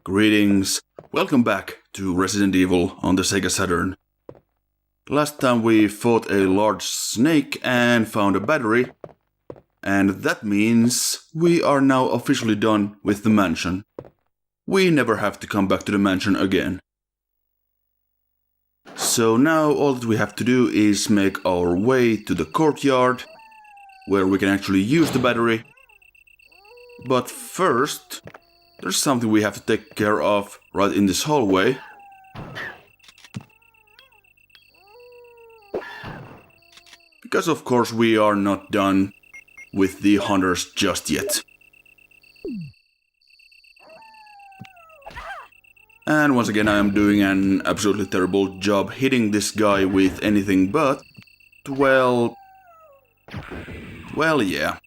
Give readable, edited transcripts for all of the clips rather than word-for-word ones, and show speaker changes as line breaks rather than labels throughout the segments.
Greetings, welcome back to Resident Evil on the Sega Saturn. Last time we fought a large snake and found a battery, and that means we are now officially done with the mansion. We never have to come back to the mansion again. So now all that we have to do is make our way to the courtyard, where we can actually use the battery. But first, there's something we have to take care of right in this hallway. Because of course we are not done with the hunters just yet. And once again I am doing an absolutely terrible job hitting this guy with anything but, well, yeah.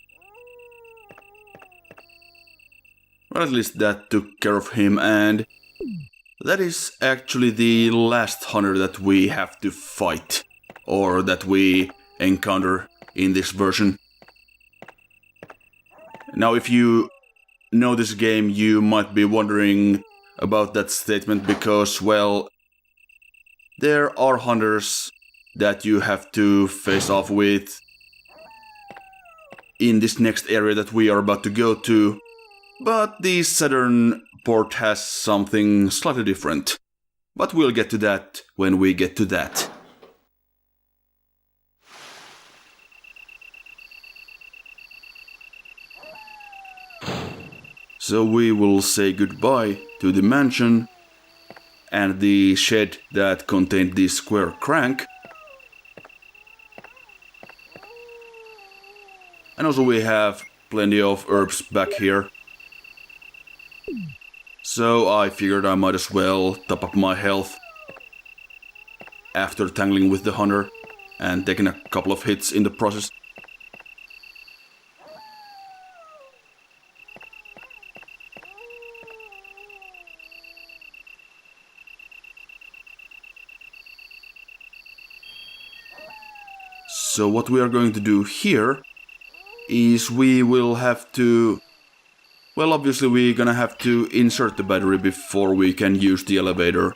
Well, at least that took care of him, and that is actually the last hunter that we have to fight, or that we encounter in this version. Now, if you know this game, you might be wondering about that statement because, well, there are hunters that you have to face off with in this next area that we are about to go to. But the Saturn port has something slightly different. But we'll get to that when we get to that. So we will say goodbye to the mansion and the shed that contained the square crank. And also we have plenty of herbs back here. So I figured I might as well top up my health after tangling with the hunter and taking a couple of hits in the process. So what we are going to do here is we will have to... Well, obviously we're gonna have to insert the battery before we can use the elevator.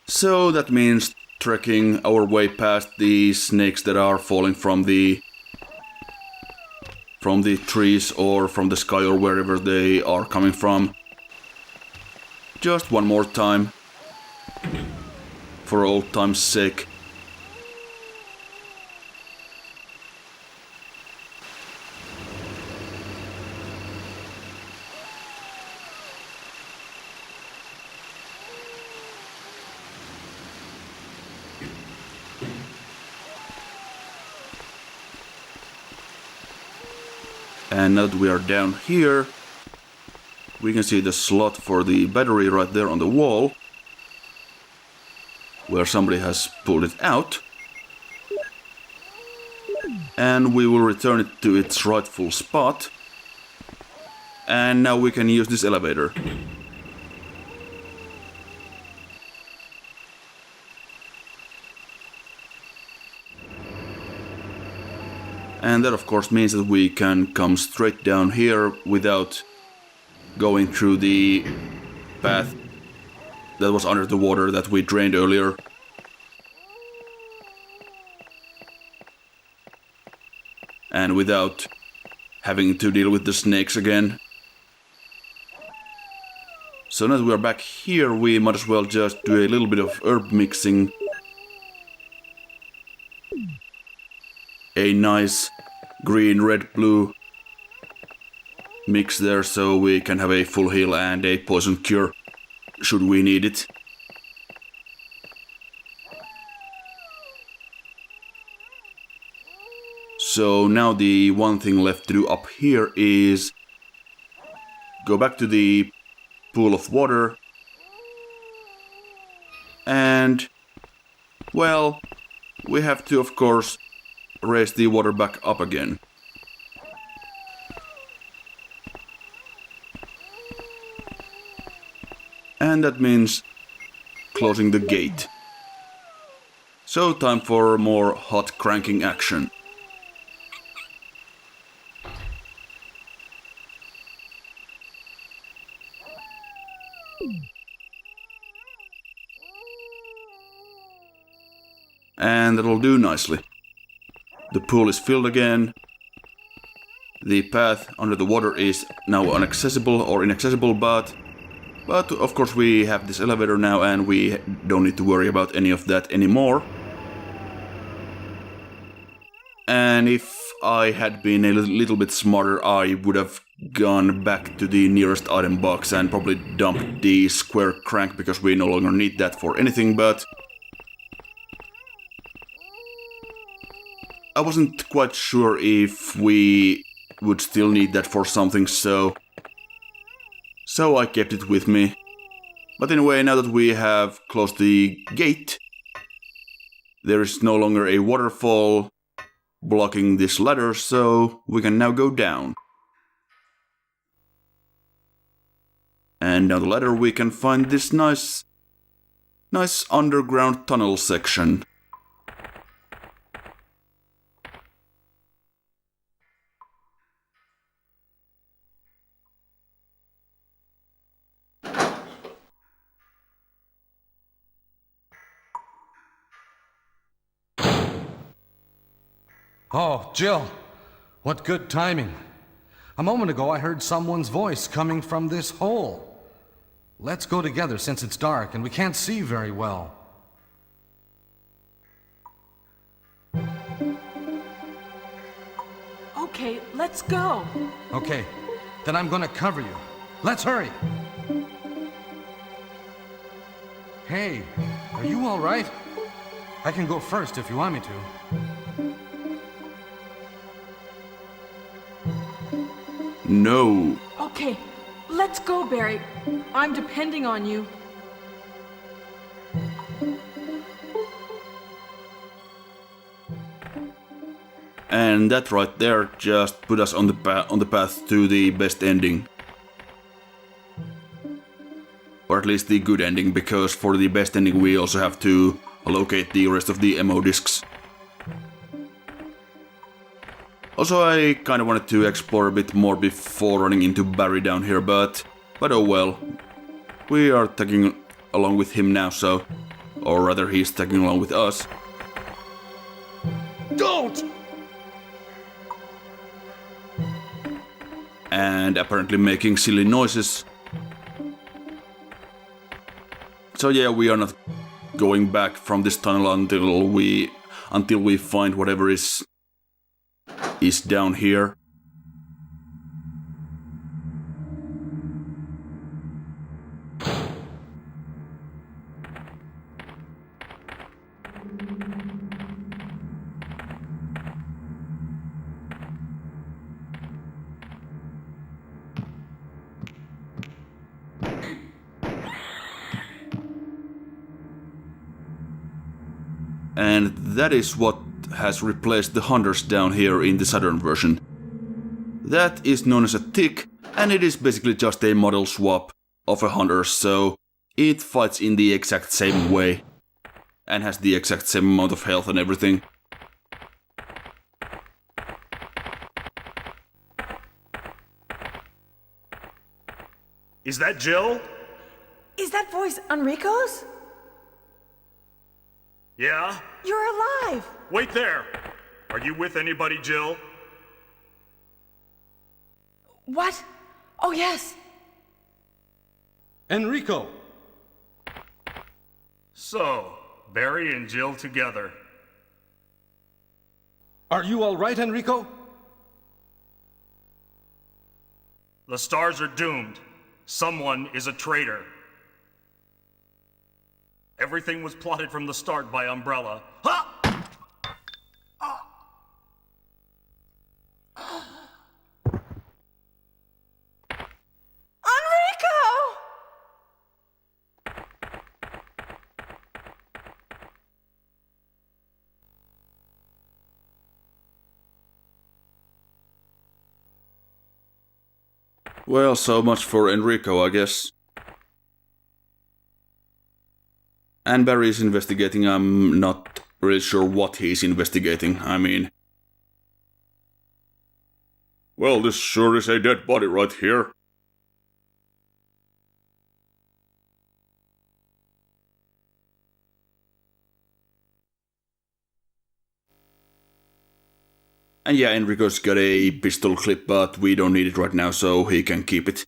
So that means trekking our way past the snakes that are falling from the trees or from the sky or wherever they are coming from. Just one more time, for old time's sake. And now that we are down here, we can see the slot for the battery right there on the wall, where somebody has pulled it out. And we will return it to its rightful spot. And now we can use this elevator. And that of course means that we can come straight down here without going through the path that was under the water that we drained earlier. And without having to deal with the snakes again. So now that we are back here, we might as well just do a little bit of herb mixing. A nice green, red, blue mix there so we can have a full heal and a poison cure should we need it. So now the one thing left to do up here is go back to the pool of water and, well, we have to of course raise the water back up again. And that means closing the gate. So time for more hot cranking action. And that'll do nicely. The pool is filled again. The path under the water is now inaccessible, but of course we have this elevator now and we don't need to worry about any of that anymore. And if I had been a little bit smarter, I would have gone back to the nearest item box and probably dumped the square crank because we no longer need that for anything, but I wasn't quite sure if we would still need that for something, so I kept it with me. But anyway, now that we have closed the gate, there is no longer a waterfall blocking this ladder, so we can now go down. And down the ladder we can find this nice underground tunnel section.
Oh, Jill, what good timing. A moment ago I heard someone's voice coming from this hole. Let's go together since it's dark and we can't see very well.
Okay, let's go.
Okay, then I'm gonna cover you. Let's hurry. Hey, are you all right? I can go first if you want me to.
No.
Okay, let's go, Barry. I'm depending on you.
And that right there just put us on the path to the best ending. Or at least the good ending, because for the best ending we also have to locate the rest of the ammo discs. Also, I kinda wanted to explore a bit more before running into Barry down here, but oh well. We are tagging along with him now, so... Or rather, he's tagging along with us.
Don't!
And apparently making silly noises. So yeah, we are not going back from this tunnel until we find whatever is down here. And that is what has replaced the hunters down here in the Saturn version. That is known as a tick, and it is basically just a model swap of a hunter, so it fights in the exact same way and has the exact same amount of health and everything.
Is that Jill?
Is that voice Enrico's?
Yeah?
You're alive!
Wait there! Are you with anybody, Jill?
What? Oh, yes.
Enrico!
So, Barry and Jill together.
Are you all right, Enrico?
The stars are doomed. Someone is a traitor. Everything was plotted from the start by Umbrella. Ha!
Enrico!
Well, so much for Enrico, I guess. And Barry is investigating. I'm not really sure what he's investigating. I mean... Well, this sure is a dead body right here. And yeah, Enrico's got a pistol clip, but we don't need it right now, so he can keep it.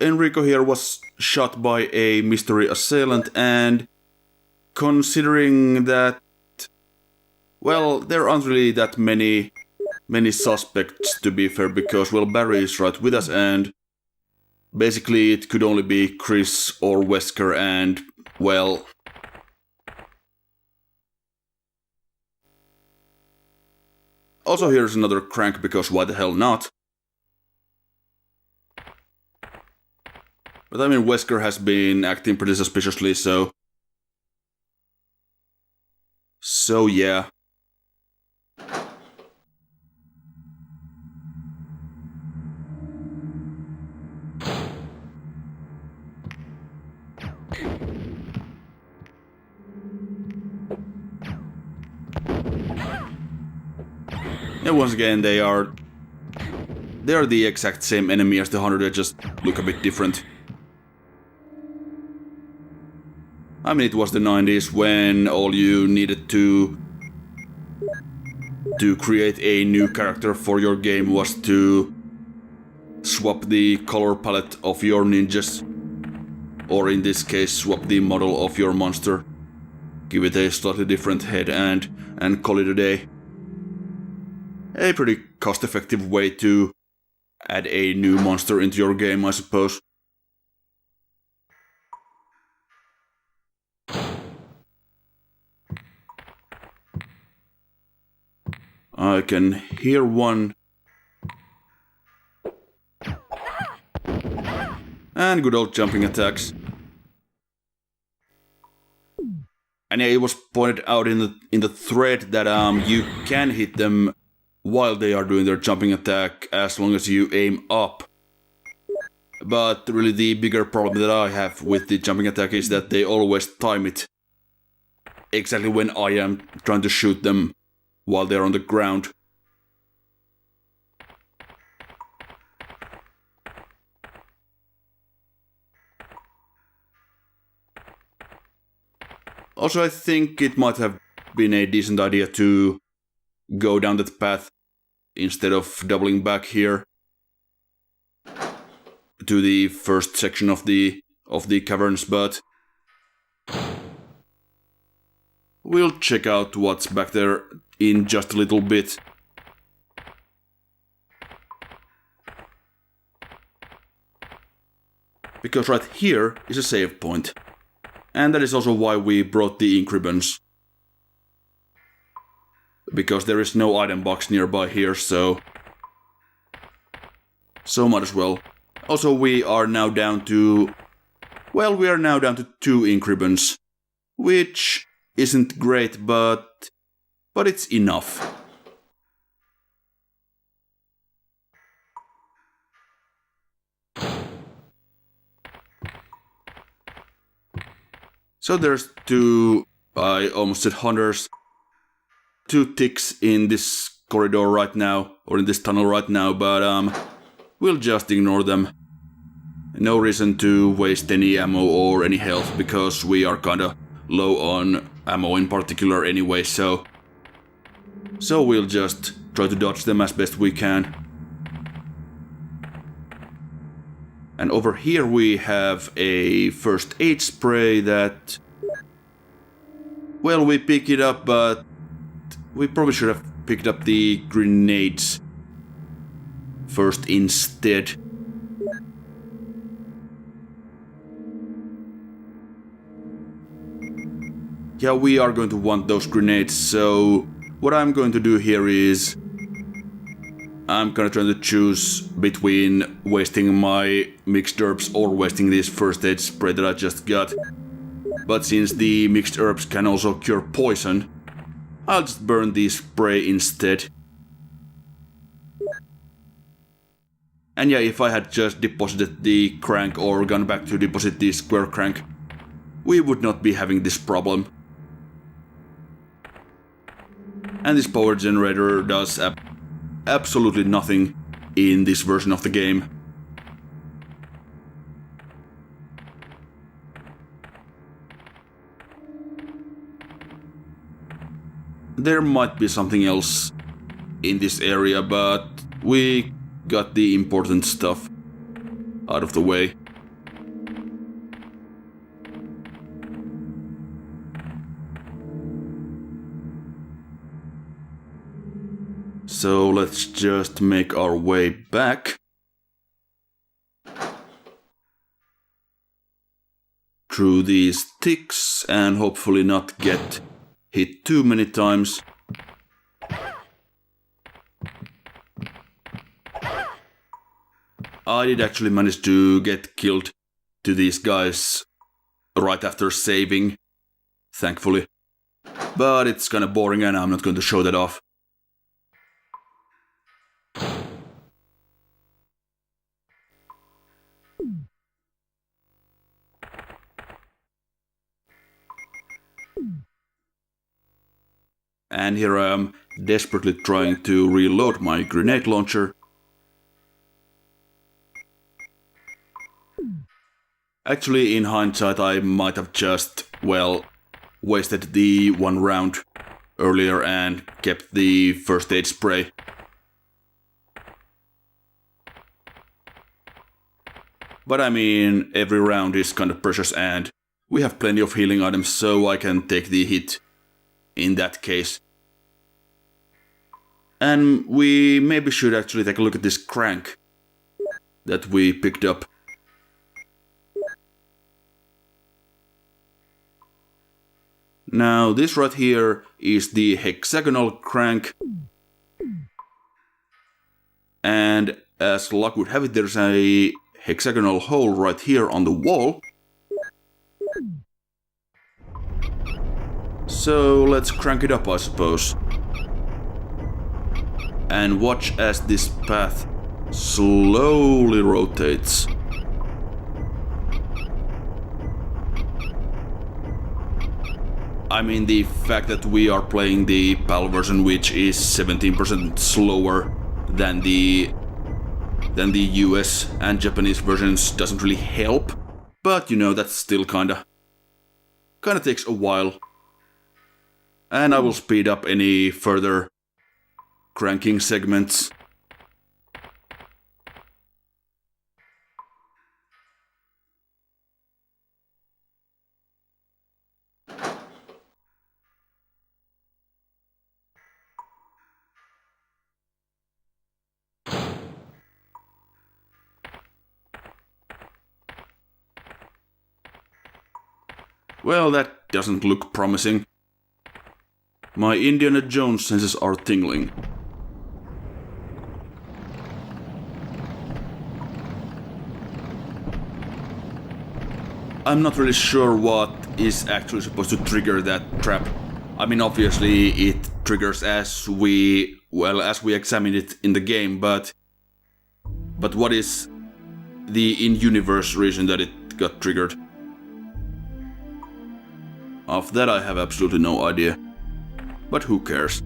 Enrico here was shot by a mystery assailant, and considering that, well, there aren't really that many suspects, to be fair, because, well, Barry is right with us, and basically it could only be Chris or Wesker, and, well, also here's another crank, because why the hell not? But I mean, Wesker has been acting pretty suspiciously, so yeah. And once again, they are the exact same enemy as the Hunter, they just look a bit different. I mean, it was the 90s when all you needed to create a new character for your game was to swap the color palette of your ninjas, or in this case, swap the model of your monster, give it a slightly different head, and call it a day. A pretty cost-effective way to add a new monster into your game, I suppose. I can hear one. And good old jumping attacks. And yeah, it was pointed out in the thread that you can hit them while they are doing their jumping attack as long as you aim up. But really the bigger problem that I have with the jumping attack is that they always time it exactly when I am trying to shoot them while they're on the ground. Also, I think it might have been a decent idea to go down that path instead of doubling back here to the first section of the caverns, but we'll check out what's back there in just a little bit. Because right here is a save point. And that is also why we brought the ink ribbons. Because there is no item box nearby here, so might as well. Also, we are now down to 2 ink ribbons, which isn't great, but it's enough. So there's 2, I almost said hunters, 2 ticks in this corridor right now, or in this tunnel right now, but we'll just ignore them. No reason to waste any ammo or any health, because we are kinda low on ammo in particular anyway, so we'll just try to dodge them as best we can. And over here we have a first aid spray that, well, we pick it up, but we probably should have picked up the grenades first instead. Yeah, we are going to want those grenades, so what I'm going to do here is I'm gonna try to choose between wasting my mixed herbs or wasting this first aid spray that I just got. But since the mixed herbs can also cure poison, I'll just burn the spray instead. And yeah, if I had just deposited the crank or gone back to deposit the square crank, we would not be having this problem. And this power generator does absolutely nothing in this version of the game. there might be something else in this area, but we got the important stuff out of the way. So let's just make our way back through these sticks and hopefully not get hit too many times. I did actually manage to get killed to these guys right after saving, thankfully. But it's kinda boring and I'm not going to show that off. And here I am, desperately trying to reload my grenade launcher. Actually, in hindsight, I might have just, well, wasted the one round earlier and kept the first aid spray. But I mean, every round is kind of precious and we have plenty of healing items, so I can take the hit in that case. And we maybe should actually take a look at this crank that we picked up. Now, this right here is the hexagonal crank. And as luck would have it, there's a hexagonal hole right here on the wall. So let's crank it up, I suppose. And watch as this path slowly rotates. I mean, the fact that we are playing the PAL version, which is 17% slower than the US and Japanese versions, doesn't really help. But you know, that's still kinda takes a while. And I will speed up any further cranking segments. Well, that doesn't look promising. My Indiana Jones senses are tingling. I'm not really sure what is actually supposed to trigger that trap. I mean, obviously it triggers as we examine it in the game, but what is the in-universe reason that it got triggered? Of that I have absolutely no idea. But who cares?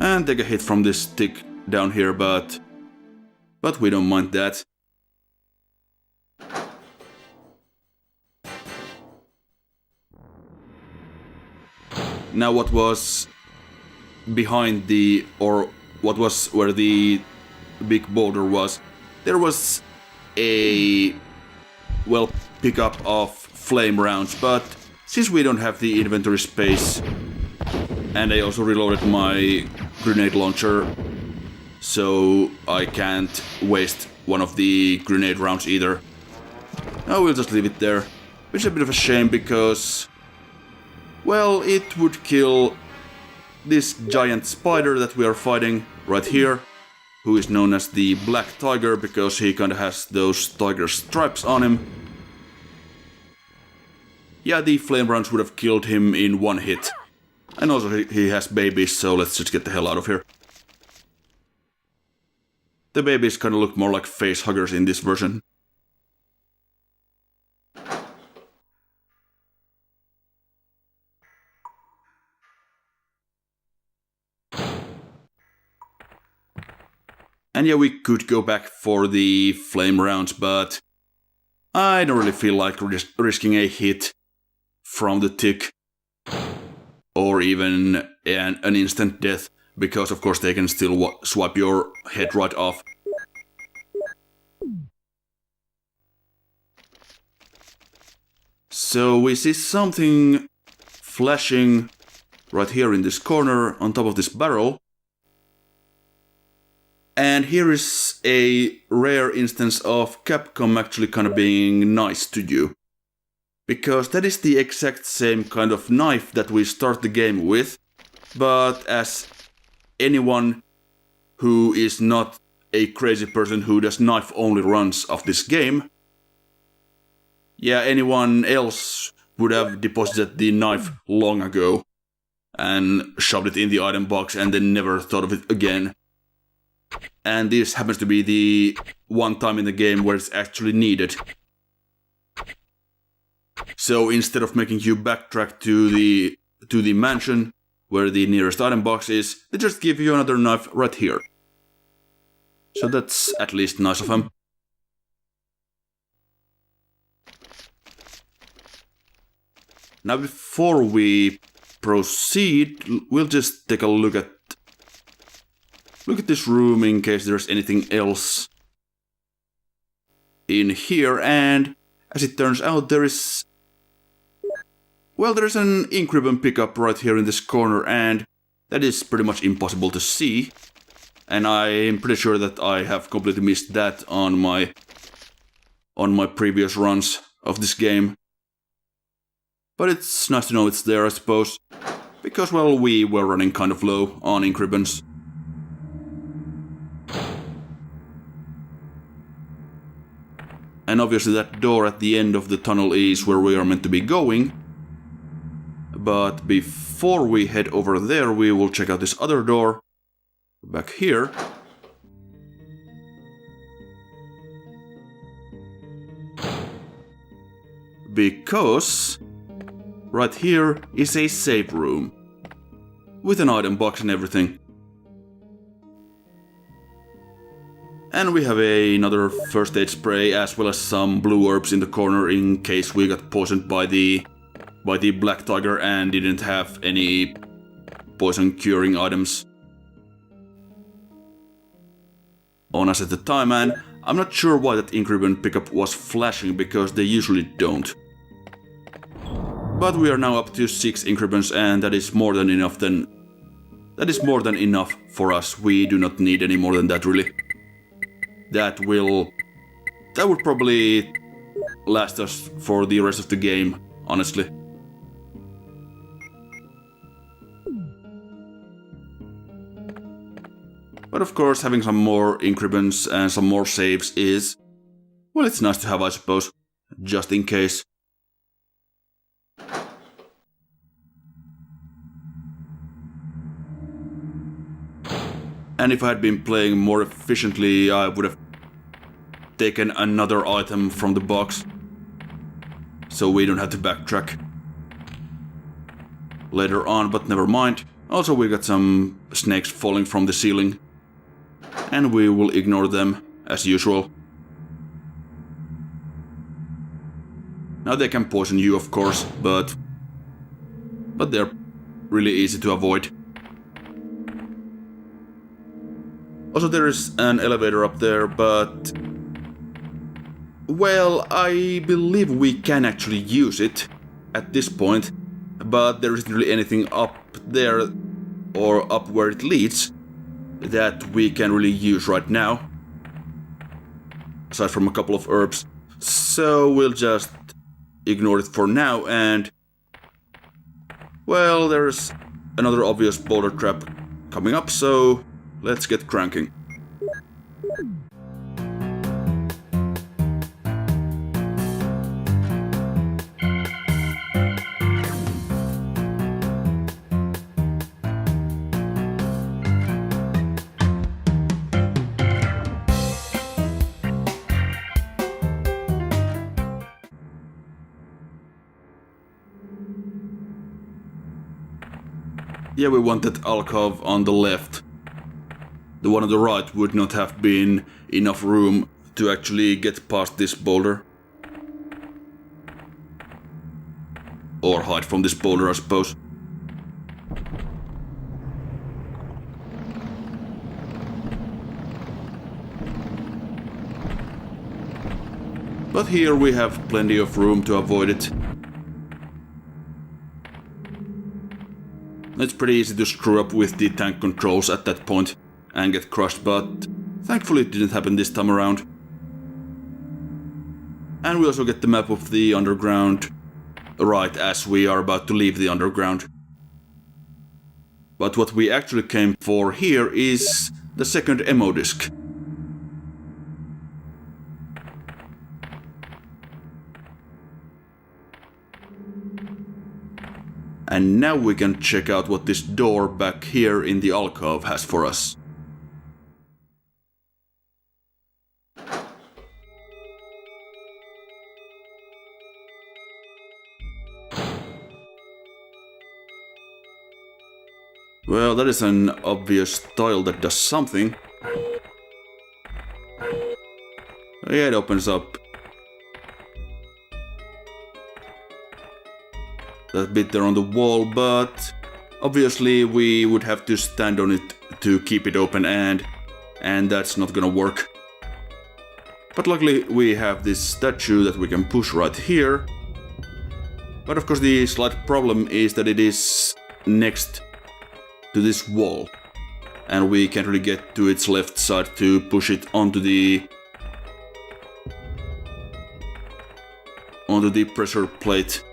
And take a hit from this stick down here, but we don't mind that. Now what was behind the, or what was where the big boulder was, there was a, well, pickup of flame rounds, but since we don't have the inventory space, and I also reloaded my grenade launcher, so I can't waste one of the grenade rounds either. I will just leave it there, which is a bit of a shame because, well, it would kill this giant spider that we are fighting right here, who is known as the Black Tiger because he kinda has those tiger stripes on him. Yeah, the flame rounds would have killed him in one hit. And also he has babies, so let's just get the hell out of here. The babies kinda look more like face huggers in this version. And yeah, we could go back for the flame rounds, but I don't really feel like risking a hit from the tick. Or even an instant death, because of course they can still swipe your head right off. So we see something flashing right here in this corner on top of this barrel. And here is a rare instance of Capcom actually kind of being nice to you. Because that is the exact same kind of knife that we start the game with, but as anyone who is not a crazy person who does knife-only runs of this game, yeah, anyone else would have deposited the knife long ago and shoved it in the item box and then never thought of it again. And this happens to be the one time in the game where it's actually needed. So instead of making you backtrack to the mansion where the nearest item box is, they just give you another knife right here. So that's at least nice of them. Now before we proceed, we'll just take a look at this room in case there's anything else in here, and as it turns out there is an ink ribbon pickup right here in this corner, and that is pretty much impossible to see. And I'm pretty sure that I have completely missed that on my previous runs of this game. But it's nice to know it's there, I suppose. Because, well, we were running kind of low on ink ribbons. And obviously that door at the end of the tunnel is where we are meant to be going. But before we head over there, we will check out this other door back here. Because right here is a save room with an item box and everything. And we have another first aid spray as well as some blue herbs in the corner in case we got poisoned by the black tiger and didn't have any poison curing items on us at the time. And I'm not sure why that ink ribbon pickup was flashing because they usually don't. But we are now up to 6 ink ribbons and that is more than enough for us. We do not need any more than that really. That would probably last us for the rest of the game, honestly. But of course, having some more ink ribbons and some more saves is, well, it's nice to have, I suppose, just in case. And if I had been playing more efficiently, I would have taken another item from the box, so we don't have to backtrack later on, but never mind. Also, we got some snakes falling from the ceiling, and we will ignore them as usual. Now they can poison you, of course, but they're really easy to avoid. Also, there is an elevator up there, but well, I believe we can actually use it at this point, but there isn't really anything up there or up where it leads that we can really use right now, aside from a couple of herbs. So we'll just ignore it for now, and well, there's another obvious boulder trap coming up, so let's get cranking. Yeah, we want that alcove on the left. The one on the right would not have been enough room to actually get past this boulder. Or hide from this boulder, I suppose. But here we have plenty of room to avoid it. It's pretty easy to screw up with the tank controls at that point and get crushed, but thankfully it didn't happen this time around. And we also get the map of the underground right as we are about to leave the underground. But what we actually came for here is the second ammo disc. And now we can check out what this door back here in the alcove has for us. Well, that is an obvious tile that does something. Yeah, it opens up. That bit there on the wall, but obviously we would have to stand on it to keep it open, and that's not gonna work. But luckily we have this statue that we can push right here. But of course the slight problem is that it is next to this wall, and we can't really get to its left side to push it onto the pressure plate.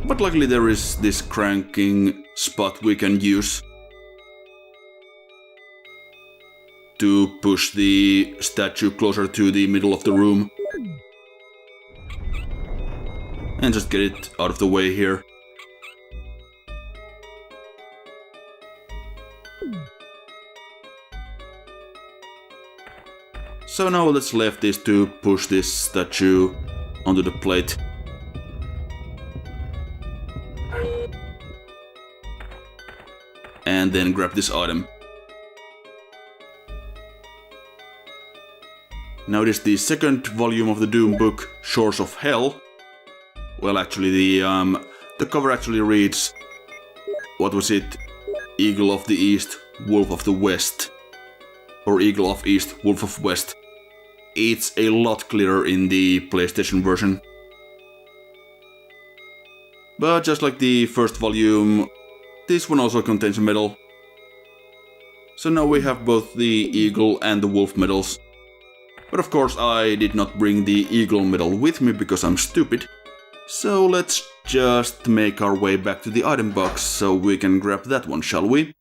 But luckily there is this cranking spot we can use to push the statue closer to the middle of the room. And just get it out of the way here. So now all that's left is to push this statue onto the plate. And then grab this item. Now it is the second volume of the Doom book, Shores of Hell. Well, actually the cover actually reads, what was it? Eagle of the East, Wolf of the West. Or Eagle of East, Wolf of West. It's a lot clearer in the PlayStation version. But just like the first volume, this one also contains a medal. So now we have both the Eagle and the Wolf medals. But of course I did not bring the Eagle medal with me because I'm stupid. So let's just make our way back to the item box so we can grab that one, shall we?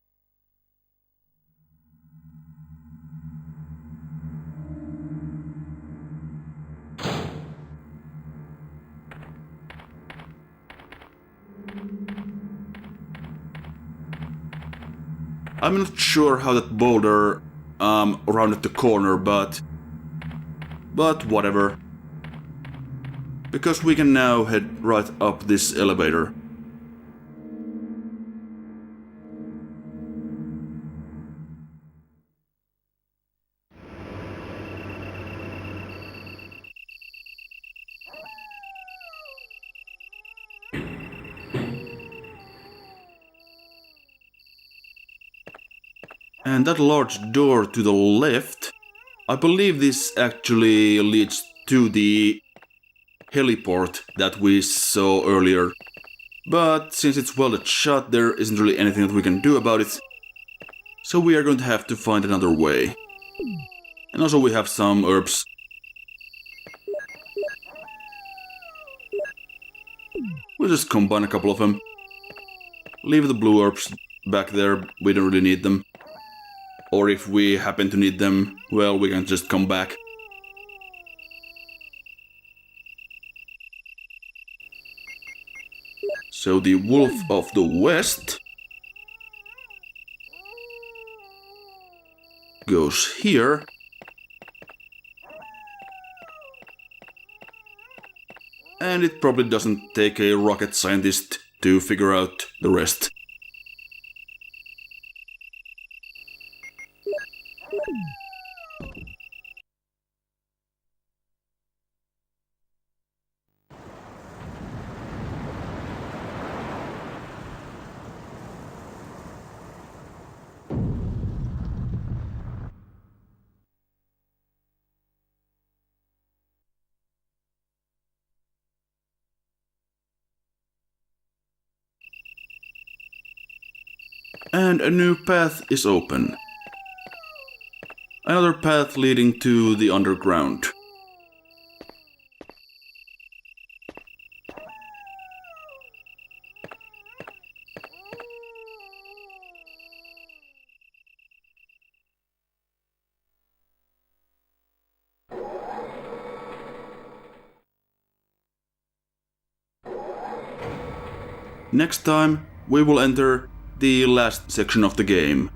I'm not sure how that boulder rounded the corner, but whatever. Because we can now head right up this elevator. And that large door to the left, I believe this actually leads to the heliport that we saw earlier. But since it's welded shut, there isn't really anything that we can do about it. So we are going to have to find another way. And also we have some herbs. We'll just combine a couple of them. Leave the blue herbs back there, we don't really need them. Or if we happen to need them, well, we can just come back. So the Wolf of the West goes here. And it probably doesn't take a rocket scientist to figure out the rest. And a new path is open. Another path leading to the underground. Next time, we will enter the last section of the game.